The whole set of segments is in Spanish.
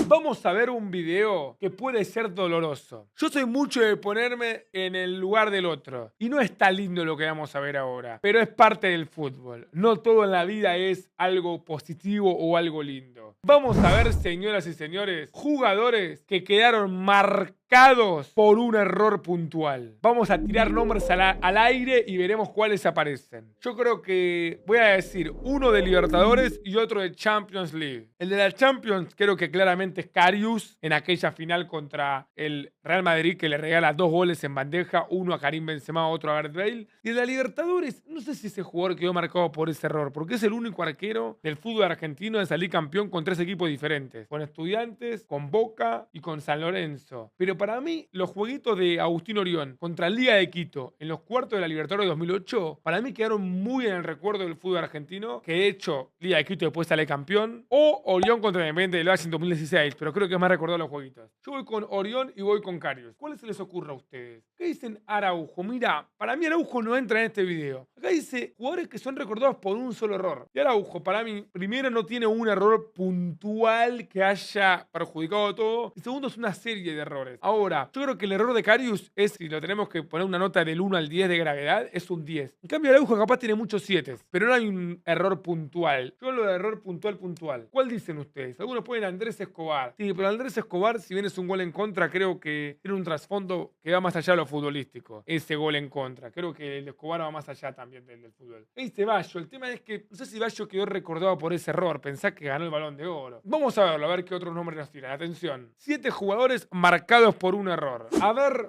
Vamos a ver un video que puede ser doloroso. Yo soy mucho de ponerme en el lugar del otro. Y no está lindo lo que vamos a ver ahora. Pero es parte del fútbol. No todo en la vida es algo positivo o algo lindo. Vamos a ver, señoras y señores, jugadores que quedaron marcados por un error puntual. Vamos a tirar nombres al aire y veremos cuáles aparecen. Yo creo que voy a decir uno de Libertadores y otro de Champions League. El de la Champions creo que claramente es Karius en aquella final contra el Real Madrid que le regala 2 goles en bandeja, uno a Karim Benzema, otro a Gareth Bale. Y el de la Libertadores, no sé si ese jugador quedó marcado por ese error, porque es el único arquero del fútbol argentino de salir campeón con 3 equipos diferentes, con Estudiantes, con Boca y con San Lorenzo. Pero para mí, los jueguitos de Agustín Orión contra Liga de Quito en los cuartos de la Libertadores de 2008, para mí quedaron muy en el recuerdo del fútbol argentino, que de hecho Liga de Quito después sale campeón, o Orión contra Independiente del Valle en 2016, pero creo que es más recordado los jueguitos. Yo voy con Orión y voy con Karius. ¿Cuál se les ocurre a ustedes? ¿Qué dicen Araujo? Mira, para mí Araujo no entra en este video. Acá dice jugadores que son recordados por un solo error. Y Araujo, para mí, primero no tiene un error puntual que haya perjudicado todo. Y segundo, es una serie de errores. Ahora, yo creo que el error de Karius es, si lo tenemos que poner una nota del 1 al 10 de gravedad, es un 10. En cambio, Araujo capaz tiene muchos 7, pero no hay un error puntual. Yo hablo de error puntual. ¿Cuál dicen ustedes? Algunos ponen Andrés Escobar. Sí, pero Andrés Escobar, si bien es un gol en contra, creo que tiene un trasfondo que va más allá de lo futbolístico. Ese gol en contra. Creo que el de Escobar va más allá también del fútbol. Dice Bayo. El tema es que no sé si Bayo quedó recordado por ese error. Pensá que ganó el Balón de Oro. Vamos a verlo, a ver qué otros nombres nos tiran. Atención. 7 jugadores marcados por un error. A ver.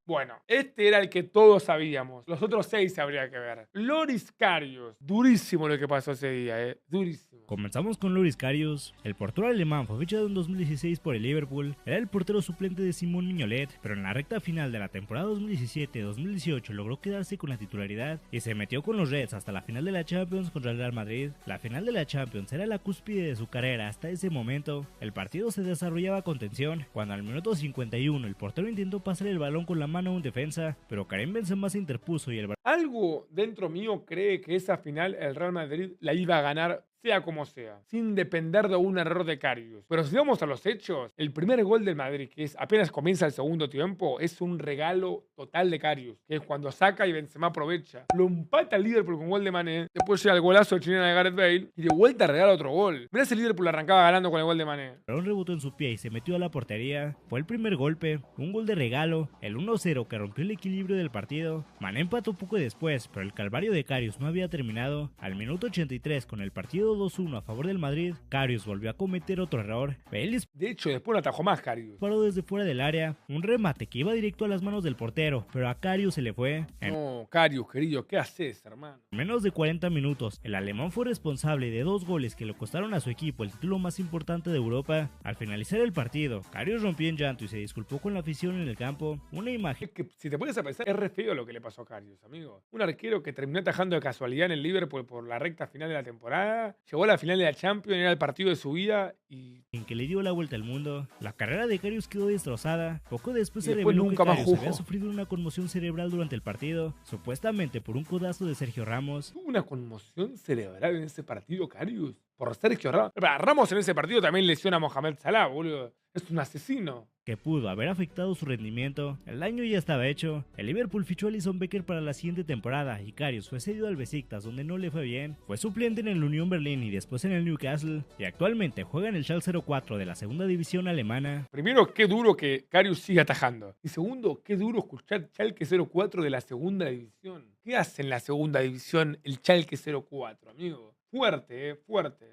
Bueno, este era el que todos sabíamos. Los otros 6 habría que ver. Loris Karius. Durísimo lo que pasó ese día, Durísimo. Comenzamos con Loris Karius. El portero alemán fue fichado en 2016 por el Liverpool. Era el portero suplente de Simón Mignolet, pero en la recta final de la temporada 2017-2018 logró quedarse con la titularidad y se metió con los Reds hasta la final de la Champions contra el Real Madrid. La final de la Champions era la cúspide de su carrera hasta ese momento. El partido se desarrollaba con tensión, cuando al minuto 51 el portero intentó pasar el balón con la mano a un defensa, pero Karim Benzema se interpuso y el algo dentro mío cree que esa final el Real Madrid la iba a ganar sea como sea, sin depender de un error de Karius. Pero si vamos a los hechos, el primer gol del Madrid, que es apenas comienza el segundo tiempo, es un regalo total de Karius, que es cuando saca y Benzema aprovecha. Lo empata el Liverpool con gol de Mané, después llega el golazo de chilena de Gareth Bale y de vuelta regala otro gol. Mirá si el Liverpool arrancaba ganando con el gol de Mané. El balón rebotó en su pie y se metió a la portería. Fue el primer golpe, un gol de regalo, el 1-0 que rompió el equilibrio del partido. Mané empató poco después, pero el calvario de Karius no había terminado. Al minuto 83, con el partido 2-1 a favor del Madrid, Karius volvió a cometer otro error. Bale de hecho, después no atajó más Karius. Paró desde fuera del área, un remate que iba directo a las manos del portero, pero a Karius se le fue. No, Karius, querido, ¿qué haces, hermano? En menos de 40 minutos, el alemán fue responsable de 2 goles que le costaron a su equipo el título más importante de Europa. Al finalizar el partido, Karius rompió en llanto y se disculpó con la afición en el campo. Una imagen es que, si te pones a pensar, es re feo lo que le pasó a Karius, amigo. Un arquero que terminó atajando de casualidad en el Liverpool por la recta final de la temporada, llegó a la final de la Champions, era el partido de su vida y en que le dio la vuelta al mundo. La carrera de Karius quedó destrozada. Poco después se después reveló que Karius jugó. había sufrido una conmoción cerebral durante el partido, supuestamente por un codazo de Sergio Ramos. ¿Tuvo una conmoción cerebral en ese partido, Karius? Por Sergio Ramos. Ramos en ese partido también lesiona a Mohamed Salah, boludo. Es un asesino. Que pudo haber afectado su rendimiento. El daño ya estaba hecho. El Liverpool fichó a Alisson Becker para la siguiente temporada y Karius fue cedido al Besiktas, donde no le fue bien. Fue suplente en el Unión Berlín y después en el Newcastle, y actualmente juega en el Schalke 04 de la segunda división alemana. Primero, qué duro que Karius siga atajando. Y segundo, qué duro escuchar Schalke 04 de la segunda división. ¿Qué hace en la segunda división el Schalke 04, amigo? Fuerte, fuerte.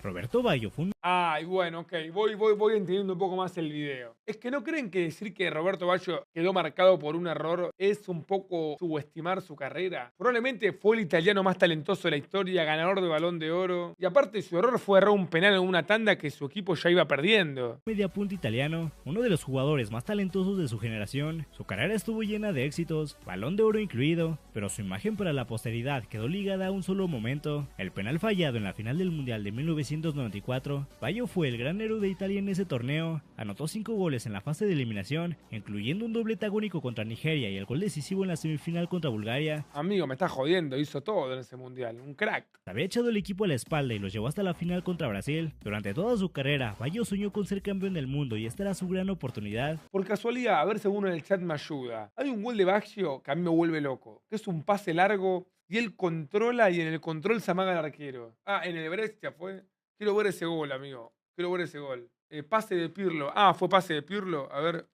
Roberto Baggio fue un... Ay, bueno, ok, voy entendiendo un poco más el video. Es que no creen que decir que Roberto Baggio quedó marcado por un error es un poco subestimar su carrera. Probablemente fue el italiano más talentoso de la historia, ganador de Balón de Oro. Y aparte su error fue errar un penal en una tanda que su equipo ya iba perdiendo. Mediapunta italiano, uno de los jugadores más talentosos de su generación. Su carrera estuvo llena de éxitos, Balón de Oro incluido, pero su imagen para la posteridad quedó ligada a un solo momento, el penal fallado en la final del Mundial de 1994. Baggio fue el gran héroe de Italia en ese torneo, anotó 5 goles en la fase de eliminación, incluyendo un doblete agónico contra Nigeria y el gol decisivo en la semifinal contra Bulgaria. Amigo, me estás jodiendo, hizo todo en ese mundial, un crack. Había echado el equipo a la espalda y los llevó hasta la final contra Brasil. Durante toda su carrera, Baggio soñó con ser campeón del mundo y esta era su gran oportunidad. Por casualidad, a ver si uno en el chat me ayuda. Hay un gol de Baggio que a mí me vuelve loco, que es un pase largo y él controla y en el control se amaga el arquero. Ah, en el Brescia fue. Quiero ver ese gol, amigo. Quiero ver ese gol. Pase de Pirlo. Ah, fue pase de Pirlo. A ver.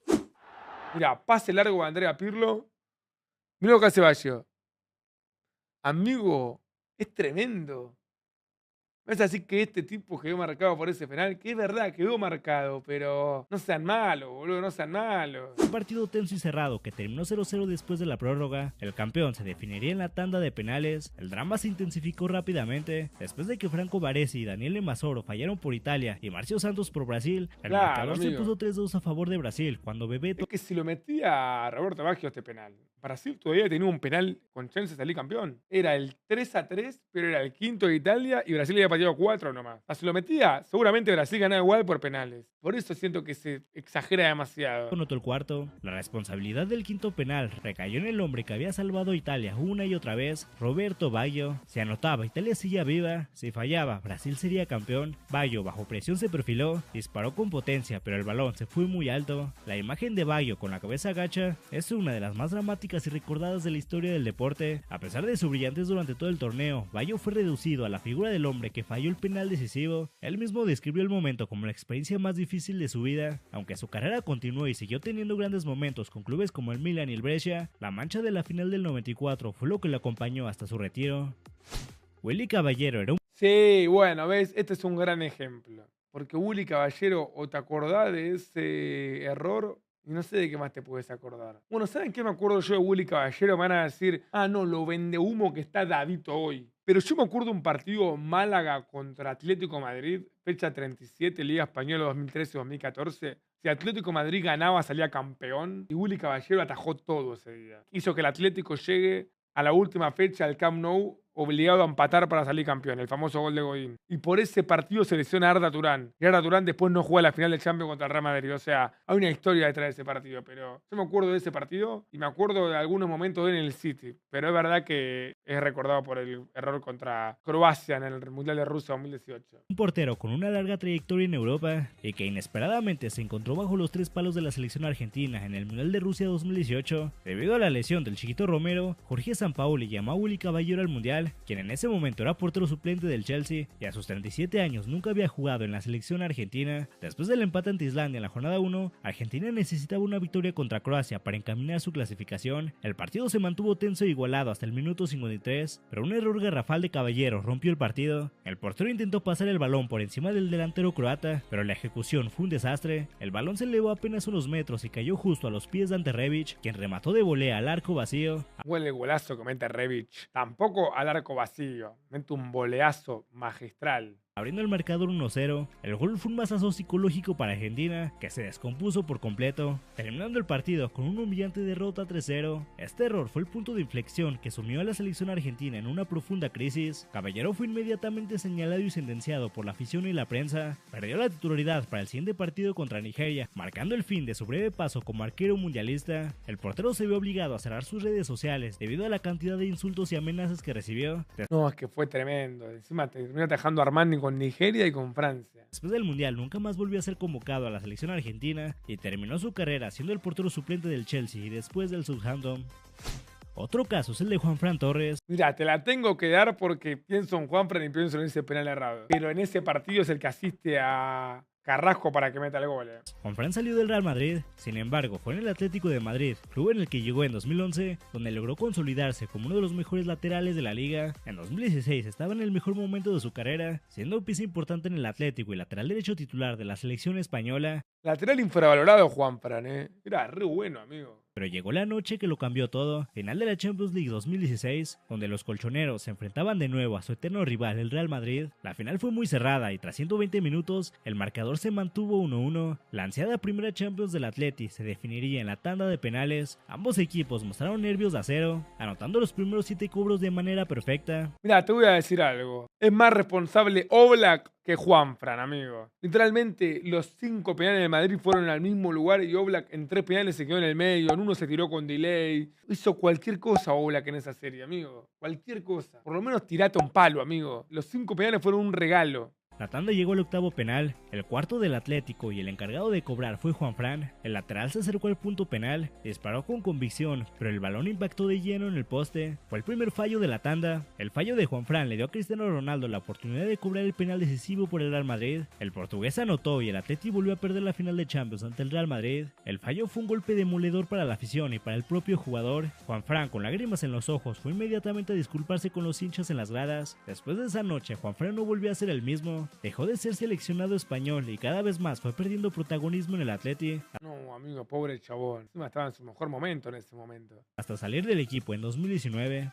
Mira, pase largo de Andrea Pirlo. Mira lo que hace Baggio. Amigo, es tremendo. Es así que este tipo quedó marcado por ese penal, que es verdad, quedó marcado, pero no sean malos, boludo, no sean malos. Un partido tenso y cerrado que terminó 0-0 después de la prórroga. El campeón se definiría en la tanda de penales. El drama se intensificó rápidamente. Después de que Franco Baresi y Daniele Mazzoro fallaron por Italia y Marcio Santos por Brasil, el marcador se puso 3-2 a favor de Brasil cuando Bebeto... Es que si lo metía a Roberto Baggio este penal, Brasil todavía tenía un penal con chance de salir campeón. Era el 3-3, pero era el quinto de Italia y Brasil había pateado 4 nomás. O sea, si lo metía, seguramente Brasil ganaba igual por penales. Por eso siento que se exagera demasiado. Anotó el cuarto. La responsabilidad del quinto penal recayó en el hombre que había salvado a Italia una y otra vez, Roberto Baggio. Si anotaba, Italia seguía viva. Si fallaba, Brasil sería campeón. Baggio, bajo presión, se perfiló, disparó con potencia, pero el balón se fue muy alto. La imagen de Baggio con la cabeza agacha es una de las más dramáticas y recordadas de la historia del deporte. A pesar de su brillantez durante todo el torneo, Baggio fue reducido a la figura del hombre que falló el penal decisivo. Él mismo describió el momento como la experiencia más difícil de su vida. Aunque su carrera continuó y siguió teniendo grandes momentos con clubes como el Milan y el Brescia, la mancha de la final del 94 fue lo que lo acompañó hasta su retiro. Willy Caballero era un... Sí, bueno, ves, este es un gran ejemplo. Porque Willy Caballero, o te acordás de ese error, y no sé de qué más te puedes acordar. Bueno, ¿saben qué me acuerdo yo de Willy Caballero? Me van a decir, ah, no, lo vende humo que está Dadito hoy. Pero yo me acuerdo de un partido Málaga contra Atlético Madrid, fecha 37, Liga Española 2013-2014. Si Atlético Madrid ganaba, salía campeón. Y Willy Caballero atajó todo ese día. Hizo que el Atlético llegue a la última fecha al Camp Nou obligado a empatar para salir campeón, el famoso gol de Godín. Y por ese partido se lesiona Arda Turán. Y Arda Turán después no juega la final del Champions contra el Real Madrid. O sea, hay una historia detrás de ese partido. Pero yo me acuerdo de ese partido y me acuerdo de algunos momentos en el City. Pero es verdad que es recordado por el error contra Croacia en el Mundial de Rusia 2018. Un portero con una larga trayectoria en Europa y que inesperadamente se encontró bajo los 3 palos de la selección argentina en el Mundial de Rusia 2018. Debido a la lesión del Chiquito Romero, Jorge Sampaoli llamó a Willy Caballero al Mundial, quien en ese momento era portero suplente del Chelsea y a sus 37 años nunca había jugado en la selección argentina. Después del empate ante Islandia en la jornada 1, Argentina necesitaba una victoria contra Croacia para encaminar su clasificación. El partido se mantuvo tenso e igualado hasta el minuto 53, pero un error garrafal de Caballero rompió el partido. El portero intentó pasar el balón por encima del delantero croata, pero la ejecución fue un desastre. El balón se elevó apenas unos metros y cayó justo a los pies de Ante Rebic, quien remató de volea al arco vacío. Huele el golazo que mete Rebic. Tampoco al arco vacío. Mete un voleazo magistral. Abriendo el marcador 1-0, el gol fue un mazazo psicológico para Argentina, que se descompuso por completo, terminando el partido con una humillante derrota 3-0. Este error fue el punto de inflexión que sumió a la selección argentina en una profunda crisis. Caballero fue inmediatamente señalado y sentenciado por la afición y la prensa. Perdió la titularidad para el siguiente partido contra Nigeria, marcando el fin de su breve paso como arquero mundialista. El portero se vio obligado a cerrar sus redes sociales debido a la cantidad de insultos y amenazas que recibió. No, es que fue tremendo. Encima terminó atajando a Armani con Nigeria y con Francia. Después del Mundial nunca más volvió a ser convocado a la selección argentina y terminó su carrera siendo el portero suplente del Chelsea y después del Southampton. Otro caso es el de Juanfran Torres. Mira, te la tengo que dar porque pienso en Juanfran y pienso en ese penal errado. Pero en ese partido es el que asiste a Carrasco para que meta el gol. Juanfran salió del Real Madrid, sin embargo fue en el Atlético de Madrid, club en el que llegó en 2011, donde logró consolidarse como uno de los mejores laterales de la liga. En 2016 estaba en el mejor momento de su carrera, siendo pieza importante en el Atlético y lateral derecho titular de la selección española. Lateral infravalorado Juanfran, Era re bueno, amigo. Pero llegó la noche que lo cambió todo, final de la Champions League 2016, donde los colchoneros se enfrentaban de nuevo a su eterno rival, el Real Madrid. La final fue muy cerrada y tras 120 minutos, el marcador se mantuvo 1-1. La ansiada primera Champions del Atleti se definiría en la tanda de penales. Ambos equipos mostraron nervios de acero, anotando los primeros 7 cobros de manera perfecta. Mira, te voy a decir algo. Es más responsable Oblak que Juanfran, amigo. Literalmente, los 5 penales de Madrid fueron al mismo lugar y Oblak en 3 penales se quedó en el medio, en uno se tiró con delay. Hizo cualquier cosa Oblak en esa serie, amigo. Cualquier cosa. Por lo menos tirate un palo, amigo. Los 5 penales fueron un regalo. La tanda llegó al octavo penal, el cuarto del Atlético y el encargado de cobrar fue Juanfran. El lateral se acercó al punto penal, disparó con convicción, pero el balón impactó de lleno en el poste. Fue el primer fallo de la tanda. El fallo de Juanfran le dio a Cristiano Ronaldo la oportunidad de cobrar el penal decisivo por el Real Madrid. El portugués anotó y el Atleti volvió a perder la final de Champions ante el Real Madrid. El fallo fue un golpe demoledor para la afición y para el propio jugador. Juanfran, con lágrimas en los ojos, fue inmediatamente a disculparse con los hinchas en las gradas. Después de esa noche, Juanfran no volvió a ser el mismo. Dejó de ser seleccionado español y cada vez más fue perdiendo protagonismo en el Atleti. No, amigo, pobre chabón. Encima estaba en su mejor momento en ese momento. Hasta salir del equipo en 2019.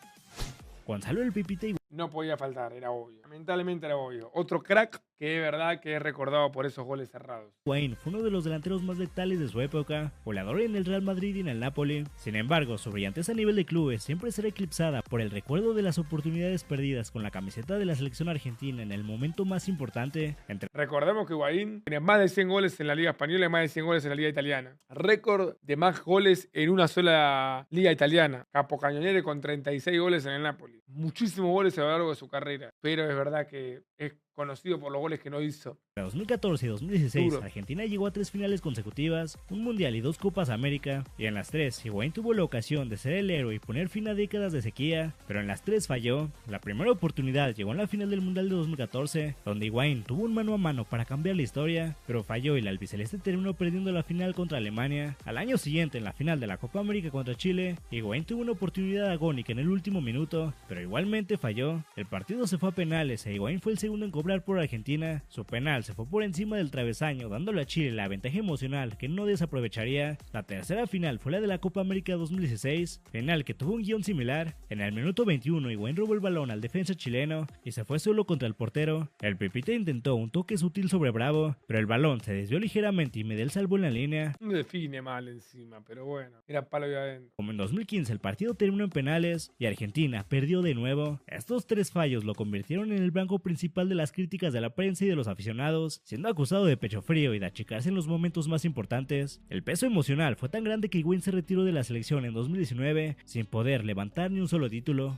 Gonzalo el Pipita Higuaín No podía faltar, era obvio. Lamentablemente era obvio. Otro crack que es verdad que es recordado por esos goles cerrados. fue uno de los delanteros más letales de su época, goleador en el Real Madrid y en el Napoli. Sin embargo, su brillantez a nivel de clubes siempre será eclipsada por el recuerdo de las oportunidades perdidas con la camiseta de la selección argentina en el momento más importante. Recordemos que Higuaín tiene más de 100 goles en la Liga Española y más de 100 goles en la Liga Italiana. Récord de más goles en una sola Liga Italiana. Capocañoniere con 36 goles en el Napoli. Muchísimos goles a lo largo de su carrera. Pero es verdad que es conocido por los goles que no hizo. En 2014 y 2016, Duro. Argentina llegó a 3 finales consecutivas, un Mundial y 2 Copas América, y en las 3, Higuaín tuvo la ocasión de ser el héroe y poner fin a décadas de sequía, pero en las 3 falló. La primera oportunidad llegó en la final del Mundial de 2014, donde Higuaín tuvo un mano a mano para cambiar la historia, pero falló y la albiceleste terminó perdiendo la final contra Alemania. Al año siguiente, en la final de la Copa América contra Chile, Higuaín tuvo una oportunidad agónica en el último minuto, pero igualmente falló. El partido se fue a penales e Higuaín fue el segundo en cobrar por Argentina. Su penal se fue por encima del travesaño, dándole a Chile la ventaja emocional que no desaprovecharía. La tercera final fue la de la Copa América 2016, final que tuvo un guión similar. En el minuto 21, Higuaín robó el balón al defensa chileno y se fue solo contra el portero. El Pipita intentó un toque sutil sobre Bravo, pero el balón se desvió ligeramente y Medel salvó en la línea. No define mal encima, pero bueno, era palo de adentro. Como en 2015 el partido terminó en penales y Argentina perdió de nuevo, estos 3 fallos lo convirtieron en el blanco principal de las críticas de la prensa y de los aficionados, siendo acusado de pecho frío y de achicarse en los momentos más importantes. El peso emocional fue tan grande que Higuaín se retiró de la selección en 2019 sin poder levantar ni un solo título.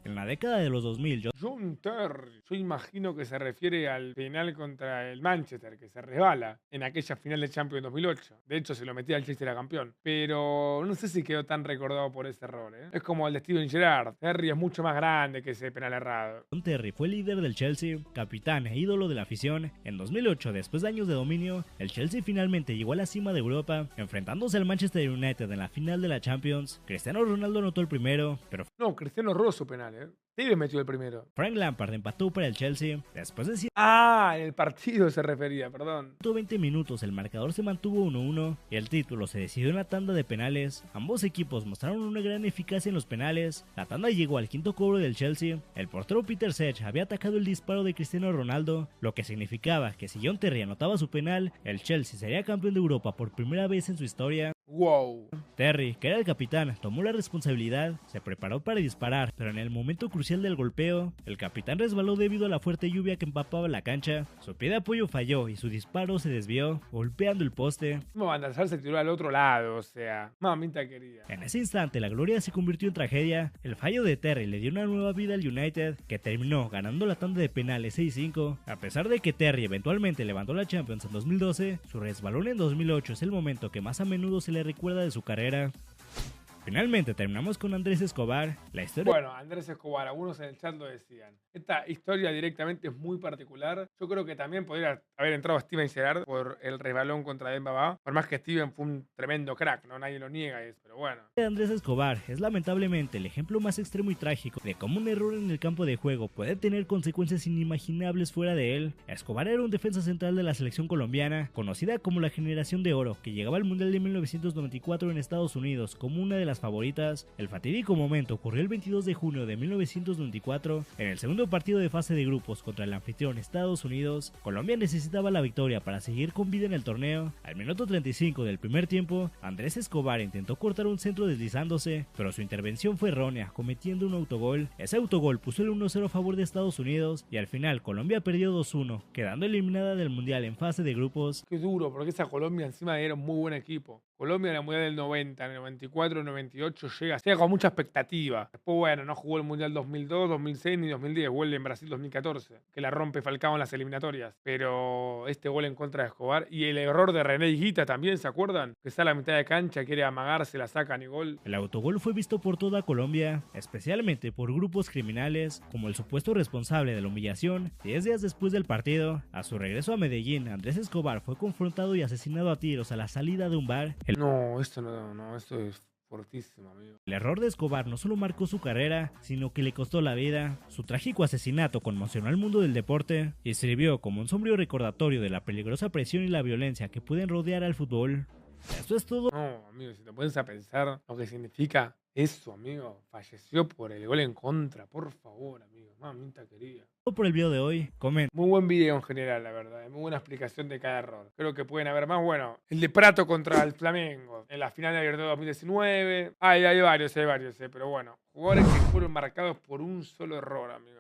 En la década de los 2000, John Terry, yo imagino que se refiere al penal contra el Manchester, que se resbala en aquella final de Champions 2008. De hecho, se lo metía al Chelsea, era campeón. Pero no sé si quedó tan recordado por ese error, ¿eh? Es como el de Steven Gerrard. Terry es mucho más grande que ese penal errado. John Terry fue líder del Chelsea, capitán e ídolo de la afición. En 2008, después de años de dominio, el Chelsea finalmente llegó a la cima de Europa, enfrentándose al Manchester United en la final de la Champions. Cristiano Ronaldo anotó el primero, pero No, Cristiano erró su penal, ¿eh? Tevez metió el primero. Frank Lampard empató para el Chelsea. Después de En el partido se refería, perdón. 120 minutos el marcador se mantuvo 1-1 y el título se decidió en la tanda de penales. Ambos equipos mostraron una gran eficacia en los penales. La tanda llegó al quinto cobro del Chelsea. El portero Peter Cech había atacado el disparo de Cristiano Ronaldo, lo que significaba que si John Terry anotaba su penal, el Chelsea sería campeón de Europa por primera vez en su historia. Wow. Terry, que era el capitán, tomó la responsabilidad, se preparó para disparar, pero en el momento crucial del golpeo, el capitán resbaló debido a la fuerte lluvia que empapaba la cancha. Su pie de apoyo falló y su disparo se desvió, golpeando el poste. Como Van der Sar se tiró al otro lado, o sea, mamita querida. En ese instante la gloria se convirtió en tragedia. El fallo de Terry le dio una nueva vida al United, que terminó ganando la tanda de penales 6-5. A pesar de que Terry eventualmente levantó la Champions en 2012, su resbalón en 2008 es el momento que más a menudo se le recuerda de su carrera. Finalmente terminamos con Andrés Escobar, la historia... Bueno, Andrés Escobar, algunos en el chat lo decían. Esta historia directamente es muy particular. Yo creo que también podría haber entrado Steven Gerrard por el resbalón contra Dembaba. Por más que Steven fue un tremendo crack, ¿no? Nadie lo niega eso, pero bueno. Andrés Escobar es lamentablemente el ejemplo más extremo y trágico de cómo un error en el campo de juego puede tener consecuencias inimaginables fuera de él. Escobar era un defensa central de la selección colombiana, conocida como la Generación de Oro, que llegaba al Mundial de 1994 en Estados Unidos como una de las las favoritas, el fatídico momento ocurrió el 22 de junio de 1994, en el segundo partido de fase de grupos contra el anfitrión Estados Unidos. Colombia necesitaba la victoria para seguir con vida en el torneo. Al minuto 35 del primer tiempo, Andrés Escobar intentó cortar un centro deslizándose, pero su intervención fue errónea, cometiendo un autogol. Ese autogol puso el 1-0 a favor de Estados Unidos y al final Colombia perdió 2-1, quedando eliminada del Mundial en fase de grupos. Qué duro, porque esa Colombia encima era un muy buen equipo. Colombia en la Mundial del 90, en el 94, 98 llega con mucha expectativa. Después, bueno, no jugó el Mundial 2002, 2006 ni 2010, vuelve en Brasil 2014, que la rompe Falcao en las eliminatorias. Pero este gol en contra de Escobar y el error de René Higuita también, ¿se acuerdan? Que está a la mitad de cancha, quiere amagarse, la sacan y gol. El autogol fue visto por toda Colombia, especialmente por grupos criminales, como el supuesto responsable de la humillación. 10 días después del partido, a su regreso a Medellín, Andrés Escobar fue confrontado y asesinado a tiros a la salida de un bar. No, esto es fortísimo, amigo. El error de Escobar no solo marcó su carrera, sino que le costó la vida. Su trágico asesinato conmocionó al mundo del deporte y sirvió como un sombrío recordatorio de la peligrosa presión y la violencia que pueden rodear al fútbol. Esto es todo. No, amigo, si te pones a pensar lo que significa eso, amigo. Falleció por el gol en contra, por favor, amigo. Mamita querida. Por el video de hoy, comenten. Muy buen video en general, la verdad. Muy buena explicación de cada error. Creo que pueden haber más. Bueno, el de Prato contra el Flamengo. En la final de Libertadores 2019. Hay varios, pero bueno. Jugadores que fueron marcados por un solo error, amigo.